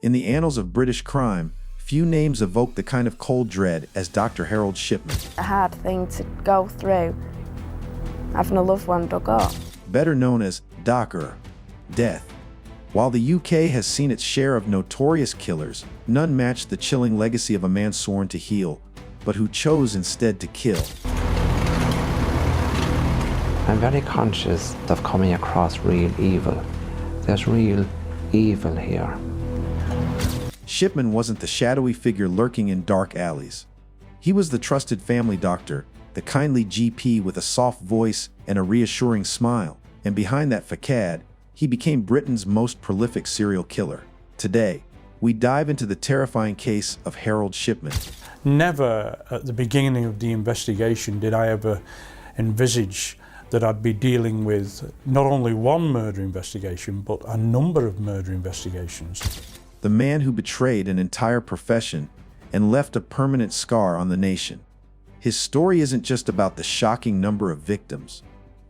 In the annals of British crime, few names evoke the kind of cold dread as Dr. Harold Shipman. A hard thing to go through, having a loved one dug up. Better known as Doc, death. While the UK has seen its share of notorious killers, none match the chilling legacy of a man sworn to heal, but who chose instead to kill. I'm very conscious of coming across real evil. There's real evil here. Shipman wasn't the shadowy figure lurking in dark alleys. He was the trusted family doctor, the kindly GP with a soft voice and a reassuring smile, and behind that facade, he became Britain's most prolific serial killer. Today, we dive into the terrifying case of Harold Shipman. Never at the beginning of the investigation did I ever envisage that I'd be dealing with not only one murder investigation, but a number of murder investigations. The man who betrayed an entire profession and left a permanent scar on the nation. His story isn't just about the shocking number of victims.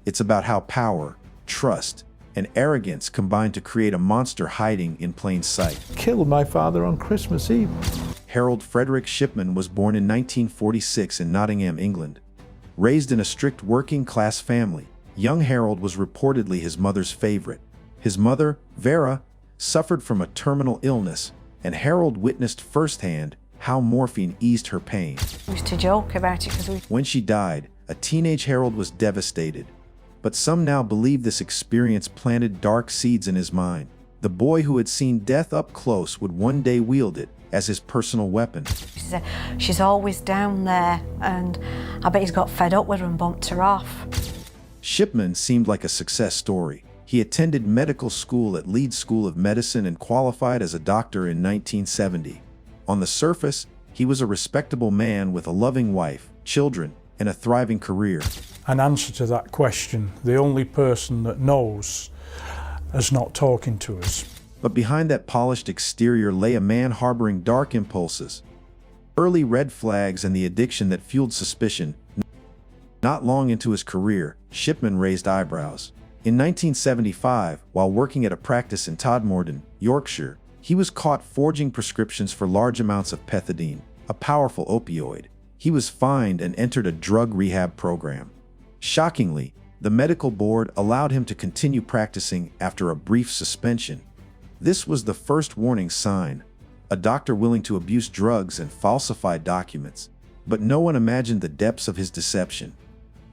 It's about how power, trust, and arrogance combine to create a monster hiding in plain sight. Killed my father on Christmas Eve. Harold Frederick Shipman was born in 1946 in Nottingham, England. Raised in a strict working-class family, young Harold was reportedly his mother's favorite. His mother, Vera, suffered from a terminal illness, and Harold witnessed firsthand how morphine eased her pain. We used to joke about it When she died, a teenage Harold was devastated. But some now believe this experience planted dark seeds in his mind. The boy who had seen death up close would one day wield it as his personal weapon. She said, she's always down there, and I bet he's got fed up with her and bumped her off. Shipman seemed like a success story. He attended medical school at Leeds School of Medicine and qualified as a doctor in 1970. On the surface, he was a respectable man with a loving wife, children, and a thriving career. An answer to that question, the only person that knows is not talking to us. But behind that polished exterior lay a man harboring dark impulses, early red flags, and the addiction that fueled suspicion. Not long into his career, Shipman raised eyebrows. In 1975, while working at a practice in Todmorden, Yorkshire, he was caught forging prescriptions for large amounts of pethidine, a powerful opioid. He was fined and entered a drug rehab program. Shockingly, the medical board allowed him to continue practicing after a brief suspension. This was the first warning sign, a doctor willing to abuse drugs and falsify documents. But no one imagined the depths of his deception.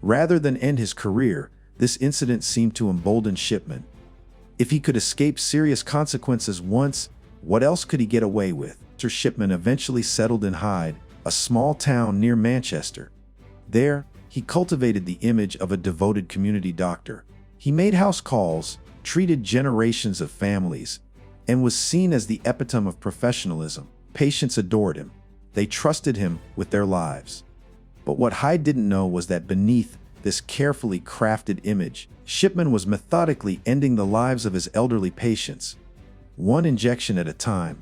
Rather than end his career, this incident seemed to embolden Shipman. If he could escape serious consequences once, what else could he get away with? Mr. Shipman eventually settled in Hyde, a small town near Manchester. There, he cultivated the image of a devoted community doctor. He made house calls, treated generations of families, and was seen as the epitome of professionalism. Patients adored him. They trusted him with their lives. But what Hyde didn't know was that beneath this carefully crafted image, Shipman was methodically ending the lives of his elderly patients, one injection at a time.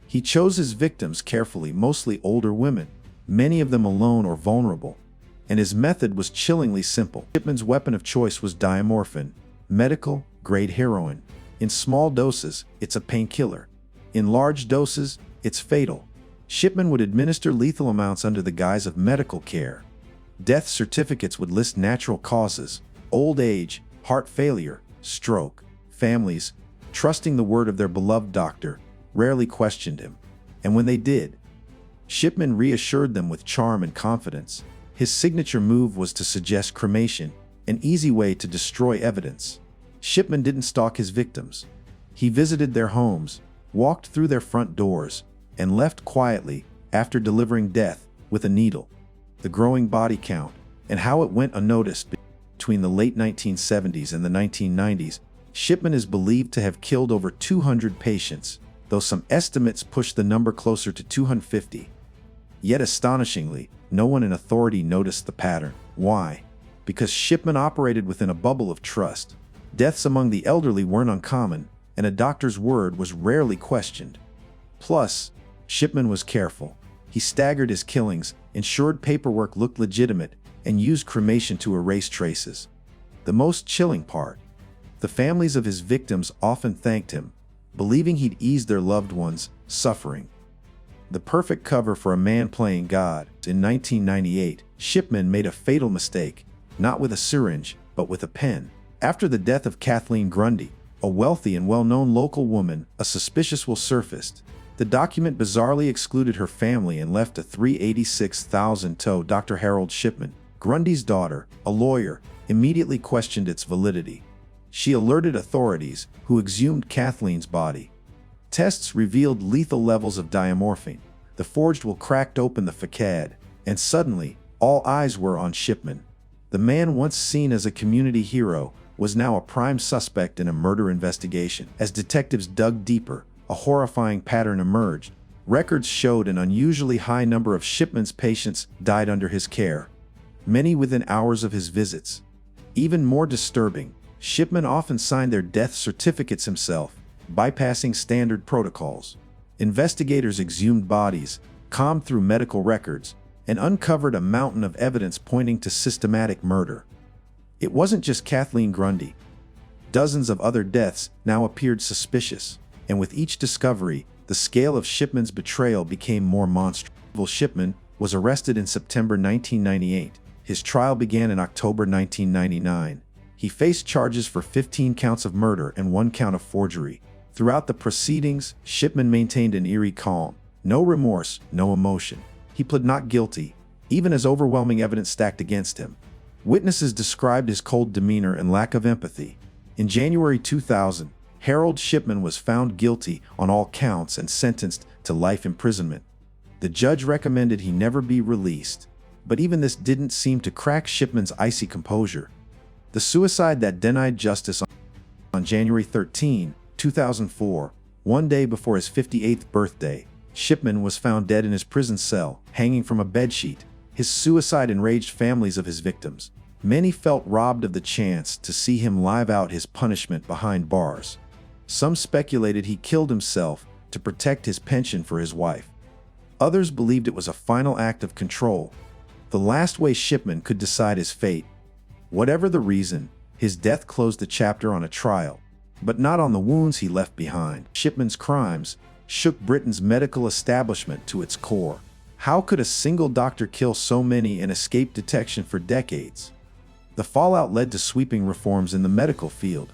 He chose his victims carefully, mostly older women, many of them alone or vulnerable. And his method was chillingly simple. Shipman's weapon of choice was diamorphine, medical-grade heroin. In small doses, it's a painkiller. In large doses, it's fatal. Shipman would administer lethal amounts under the guise of medical care. Death certificates would list natural causes, old age, heart failure, stroke. Families, trusting the word of their beloved doctor, rarely questioned him. And when they did, Shipman reassured them with charm and confidence. His signature move was to suggest cremation, an easy way to destroy evidence. Shipman didn't stalk his victims. He visited their homes, walked through their front doors, and left quietly after delivering death with a needle. The growing body count and how it went unnoticed between the late 1970s and the 1990s, Shipman is believed to have killed over 200 patients, though some estimates push the number closer to 250. Yet astonishingly, no one in authority noticed the pattern. Why? Because Shipman operated within a bubble of trust. Deaths among the elderly weren't uncommon, and a doctor's word was rarely questioned. Plus, Shipman was careful. He staggered his killings, ensured paperwork looked legitimate, and used cremation to erase traces. The most chilling part: the families of his victims often thanked him, believing he'd ease their loved ones' suffering. The perfect cover for a man playing God. In 1998, Shipman made a fatal mistake, not with a syringe, but with a pen. After the death of Kathleen Grundy, a wealthy and well-known local woman, a suspicious will surfaced. The document bizarrely excluded her family and left a $386,000 to Dr. Harold Shipman. Grundy's daughter, a lawyer, immediately questioned its validity. She alerted authorities, who exhumed Kathleen's body. Tests revealed lethal levels of diamorphine. The forged will cracked open the facade, and suddenly, all eyes were on Shipman. The man once seen as a community hero was now a prime suspect in a murder investigation. As detectives dug deeper, a horrifying pattern emerged. Records showed an unusually high number of Shipman's patients died under his care, many within hours of his visits. Even more disturbing, Shipman often signed their death certificates himself, bypassing standard protocols. Investigators exhumed bodies, combed through medical records, and uncovered a mountain of evidence pointing to systematic murder. It wasn't just Kathleen Grundy. Dozens of other deaths now appeared suspicious, and with each discovery, the scale of Shipman's betrayal became more monstrous. Shipman was arrested in September 1998. His trial began in October 1999. He faced charges for 15 counts of murder and 1 count of forgery. Throughout the proceedings, Shipman maintained an eerie calm. No remorse, no emotion. He pled not guilty, even as overwhelming evidence stacked against him. Witnesses described his cold demeanor and lack of empathy. In January 2000, Harold Shipman was found guilty on all counts and sentenced to life imprisonment. The judge recommended he never be released, but even this didn't seem to crack Shipman's icy composure. The suicide that denied justice on January 13, 2004, one day before his 58th birthday, Shipman was found dead in his prison cell, hanging from a bedsheet. His suicide enraged families of his victims. Many felt robbed of the chance to see him live out his punishment behind bars. Some speculated he killed himself to protect his pension for his wife. Others believed it was a final act of control, the last way Shipman could decide his fate. Whatever the reason, his death closed the chapter on a trial, but not on the wounds he left behind. Shipman's crimes shook Britain's medical establishment to its core. How could a single doctor kill so many and escape detection for decades? The fallout led to sweeping reforms in the medical field.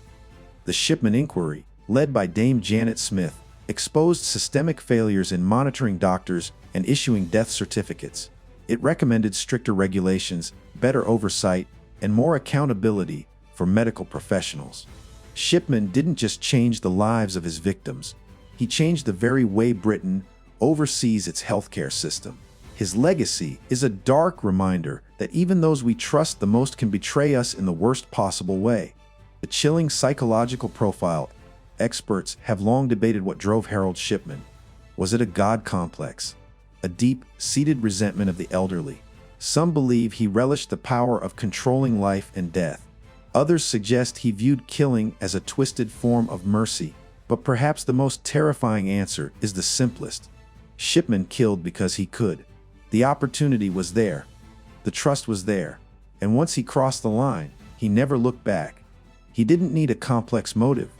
The Shipman Inquiry, led by Dame Janet Smith, exposed systemic failures in monitoring doctors and issuing death certificates. It recommended stricter regulations, better oversight, and more accountability for medical professionals. Shipman didn't just change the lives of his victims, he changed the very way Britain oversees its healthcare system. His legacy is a dark reminder that even those we trust the most can betray us in the worst possible way. The chilling psychological profile. Experts have long debated what drove Harold Shipman. Was it a God complex? A deep-seated resentment of the elderly? Some believe he relished the power of controlling life and death. Others suggest he viewed killing as a twisted form of mercy. But perhaps the most terrifying answer is the simplest. Shipman killed because he could. The opportunity was there. The trust was there. And once he crossed the line, he never looked back. He didn't need a complex motive.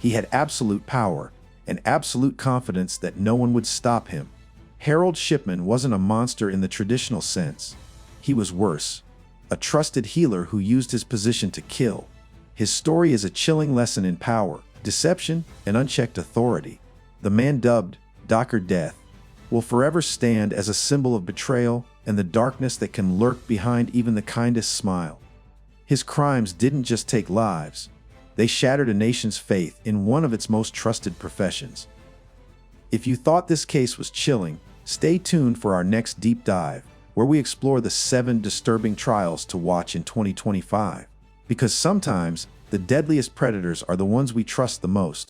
He had absolute power and absolute confidence that no one would stop him. Harold Shipman wasn't a monster in the traditional sense. He was worse. A trusted healer who used his position to kill. His story is a chilling lesson in power, deception, and unchecked authority. The man dubbed Dr. Death will forever stand as a symbol of betrayal and the darkness that can lurk behind even the kindest smile. His crimes didn't just take lives. They shattered a nation's faith in one of its most trusted professions. If you thought this case was chilling, stay tuned for our next deep dive, where we explore the 7 disturbing trials to watch in 2025. Because sometimes, the deadliest predators are the ones we trust the most.